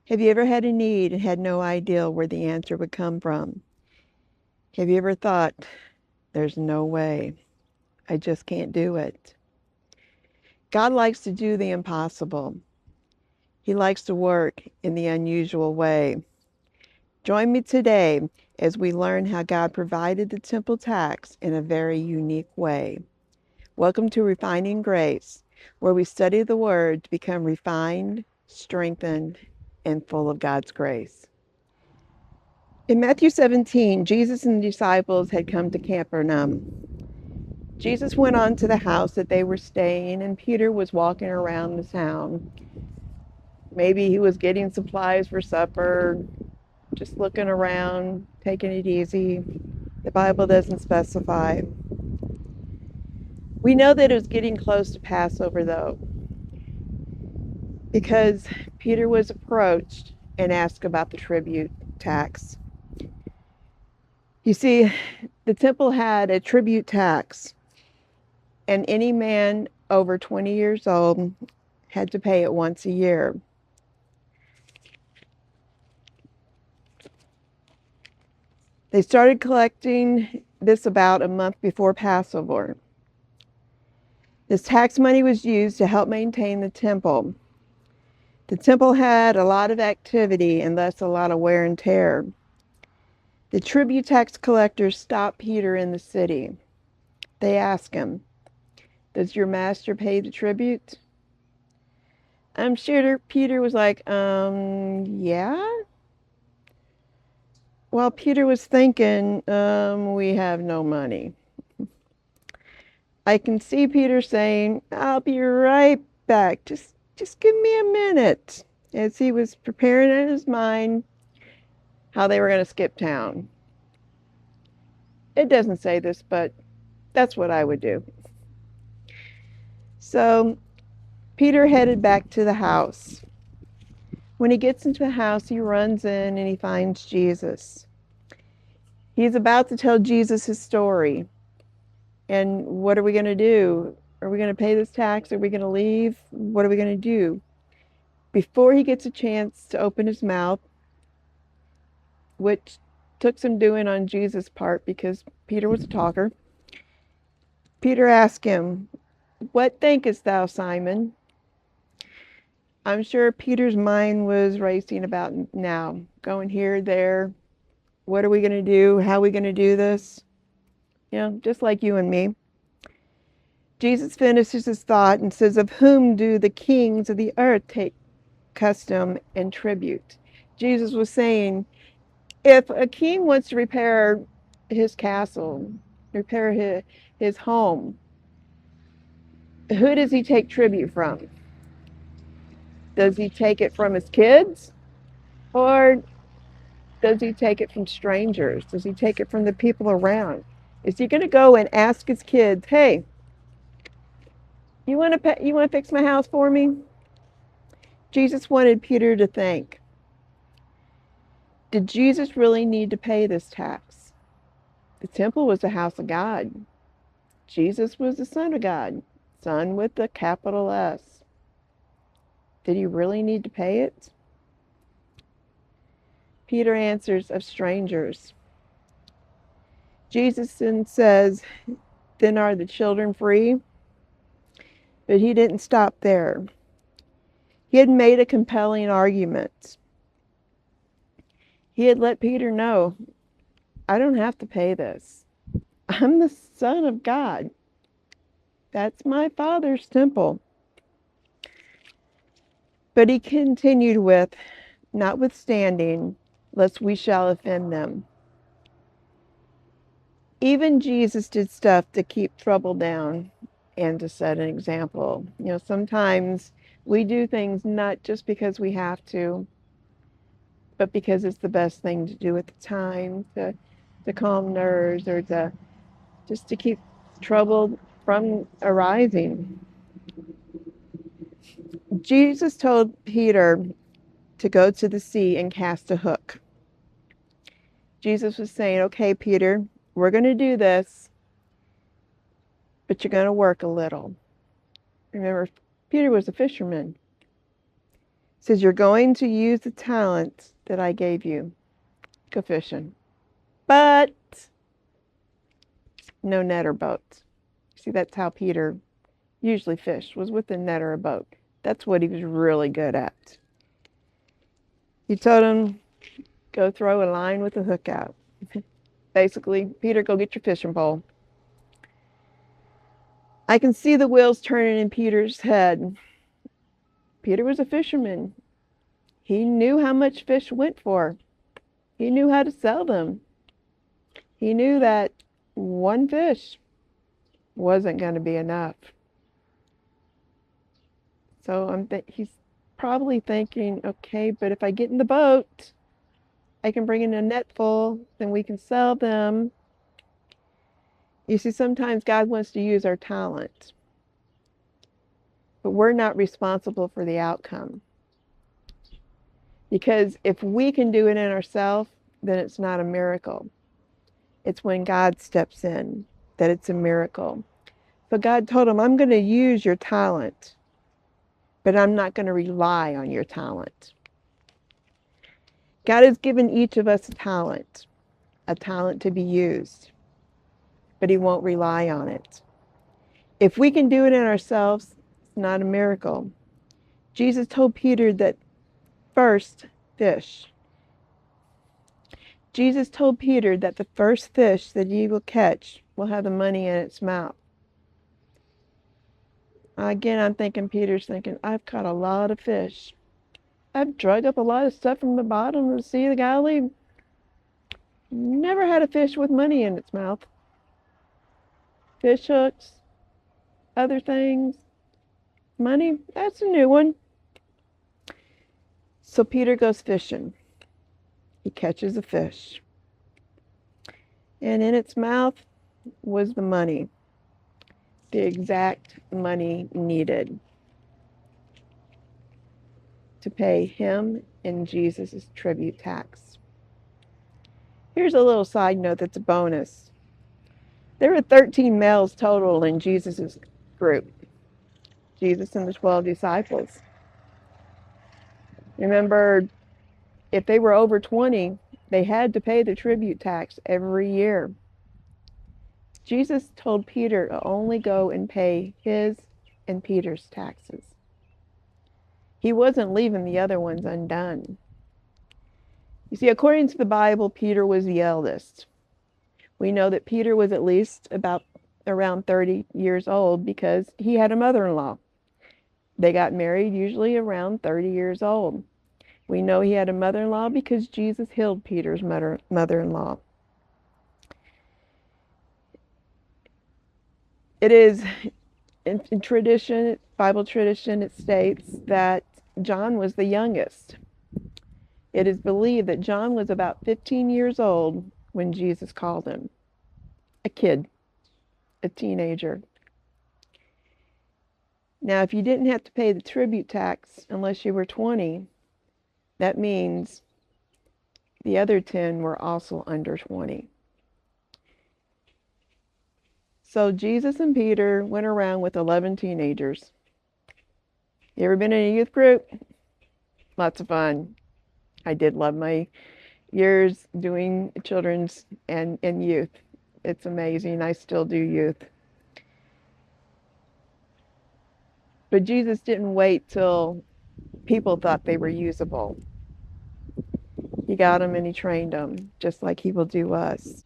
Have you ever had a need and had no idea where the answer would come from? Have you ever thought, there's no way, I just can't do it? God likes to do the impossible. He likes to work in the unusual way. Join me today as we learn how God provided the temple tax in a very unique way. Welcome to Refining Grace, where we study the Word to become refined, strengthened, and full of God's grace. In Matthew 17, Jesus and the disciples had come to Capernaum. Jesus went on to the house that they were staying, and Peter was walking around the town. Maybe he was getting supplies for supper, just looking around, taking it easy. The Bible doesn't specify. We know that it was getting close to Passover, though, because Peter was approached and asked about the tribute tax. You see, the temple had a tribute tax, and any man over 20 years old had to pay it once a year. They started collecting this about a month before Passover. This tax money was used to help maintain the temple. The temple had a lot of activity and thus a lot of wear and tear. The tribute tax collectors stopped Peter in the city. They asked him, "Does your master pay the tribute?" I'm sure Peter was like, yeah. Well, Peter was thinking, we have no money. I can see Peter saying, "I'll be right back. Just give me a minute," as he was preparing in his mind how they were going to skip town. It doesn't say this, but that's what I would do. So Peter headed back to the house. When he gets into the house, he runs in and he finds Jesus. He's about to tell Jesus his story. And what are we going to do? Are we going to pay this tax? Are we going to leave? What are we going to do? Before he gets a chance to open his mouth, which took some doing on Jesus' part because Peter was a talker, Peter asked him, "What thinkest thou, Simon?" I'm sure Peter's mind was racing about now, going here, there. What are we going to do? How are we going to do this? You know, just like you and me. Jesus finishes his thought and says, "Of whom do the kings of the earth take custom and tribute?" Jesus was saying, if a king wants to repair his castle, repair his home, who does he take tribute from? Does he take it from his kids? Or does he take it from strangers? Does he take it from the people around? Is he going to go and ask his kids, "Hey, you want to fix my house for me?" Jesus wanted Peter to think, did Jesus really need to pay this tax? The temple was the house of God. Jesus was the Son of God, Son with a capital S. Did he really need to pay it? Peter answers, "Of strangers." Jesus then says, "Then are the children free?" But he didn't stop there. He had made a compelling argument. He had let Peter know, I don't have to pay this. I'm the Son of God. That's my Father's temple. But he continued with, "Notwithstanding, lest we shall offend them." Even Jesus did stuff to keep trouble down and to set an example. You know, sometimes we do things not just because we have to, but because it's the best thing to do at the time to calm nerves or to just to keep trouble from arising. Jesus told Peter to go to the sea and cast a hook. Jesus was saying, "Okay, Peter, we're going to do this, but you're going to work a little." Remember, Peter was a fisherman. says, you're going to use the talent that I gave you. Go fishing. But no net or boat. See, that's how Peter usually fished, was with a net or a boat. That's what he was really good at. He told him, go throw a line with a hook out. Basically, Peter, go get your fishing pole. I can see the wheels turning in Peter's head. Peter was a fisherman. He knew how much fish went for. He knew how to sell them. He knew that one fish wasn't going to be enough. So he's probably thinking, okay, but if I get in the boat, I can bring in a net full, then we can sell them. You see, sometimes God wants to use our talent, but we're not responsible for the outcome. Because if we can do it in ourselves, then it's not a miracle. It's when God steps in that it's a miracle. So God told him, I'm going to use your talent, but I'm not going to rely on your talent. God has given each of us a talent to be used, but he won't rely on it. If we can do it in ourselves, it's not a miracle. Jesus told Peter that first fish. Jesus told Peter that the first fish that he will catch will have the money in its mouth. Again, I'm thinking Peter's thinking, I've caught a lot of fish. I've drug up a lot of stuff from the bottom of the Sea of Galilee. Never had a fish with money in its mouth. Fish hooks, other things. Money, that's a new one. So Peter goes fishing. He catches a fish. And in its mouth was the money. The exact money needed to pay him and Jesus' tribute tax. Here's a little side note that's a bonus. There were 13 males total in Jesus' group. Jesus and the 12 disciples. Remember, if they were over 20, they had to pay the tribute tax every year. Jesus told Peter to only go and pay his and Peter's taxes. He wasn't leaving the other ones undone. You see, according to the Bible, Peter was the eldest. We know that Peter was at least around 30 years old because he had a mother-in-law. They got married usually around 30 years old. We know he had a mother-in-law because Jesus healed Peter's mother-in-law. It is, in tradition, Bible tradition, it states that John was the youngest. It is believed that John was about 15 years old when Jesus called him. A kid, a teenager. Now, if you didn't have to pay the tribute tax unless you were 20, that means the other 10 were also under 20. So Jesus and Peter went around with 11 teenagers. You ever been in a youth group? Lots of fun. I did love my years doing children's and youth. It's amazing. I still do youth. But Jesus didn't wait till people thought they were usable. He got them and he trained them, just like he will do us.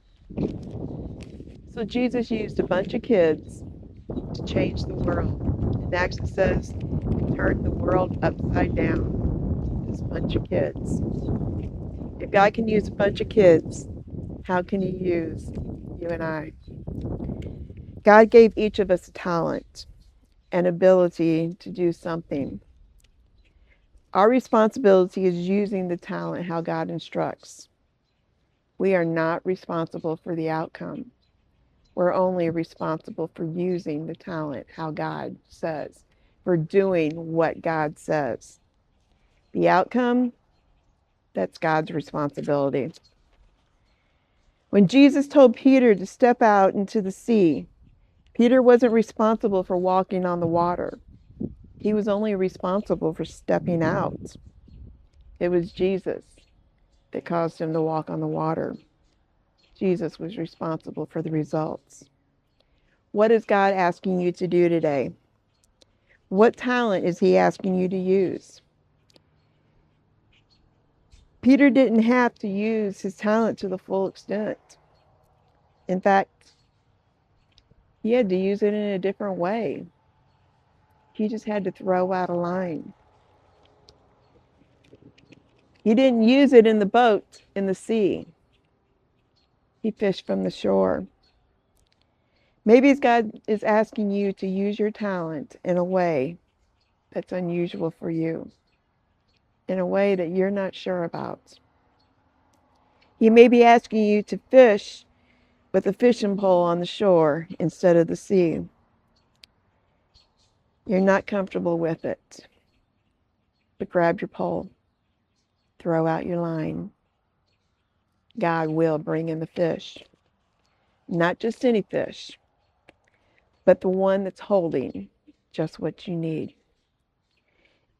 So Jesus used a bunch of kids to change the world. It actually says he turned the world upside down. This bunch of kids. If God can use a bunch of kids, how can he use you and I? God gave each of us a talent, an ability to do something. Our responsibility is using the talent how God instructs. We are not responsible for the outcome. We're only responsible for using the talent how God says, for doing what God says. The outcome, that's God's responsibility. When Jesus told Peter to step out into the sea, Peter wasn't responsible for walking on the water. He was only responsible for stepping out. It was Jesus that caused him to walk on the water. Jesus was responsible for the results. What is God asking you to do today? What talent is he asking you to use? Peter didn't have to use his talent to the full extent. In fact, he had to use it in a different way. He just had to throw out a line. He didn't use it in the boat in the sea. He fished from the shore. Maybe God is asking you to use your talent in a way that's unusual for you, in a way that you're not sure about. He may be asking you to fish with a fishing pole on the shore instead of the sea. You're not comfortable with it, but grab your pole, throw out your line. God will bring in the fish. Not just any fish, but the one that's holding just what you need.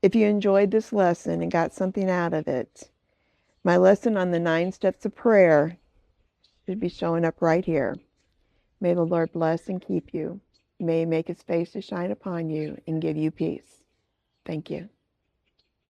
If you enjoyed this lesson and got something out of it, my lesson on the 9 steps of prayer should be showing up right here. May the Lord bless and keep you. May he make his face to shine upon you and give you peace. Thank you.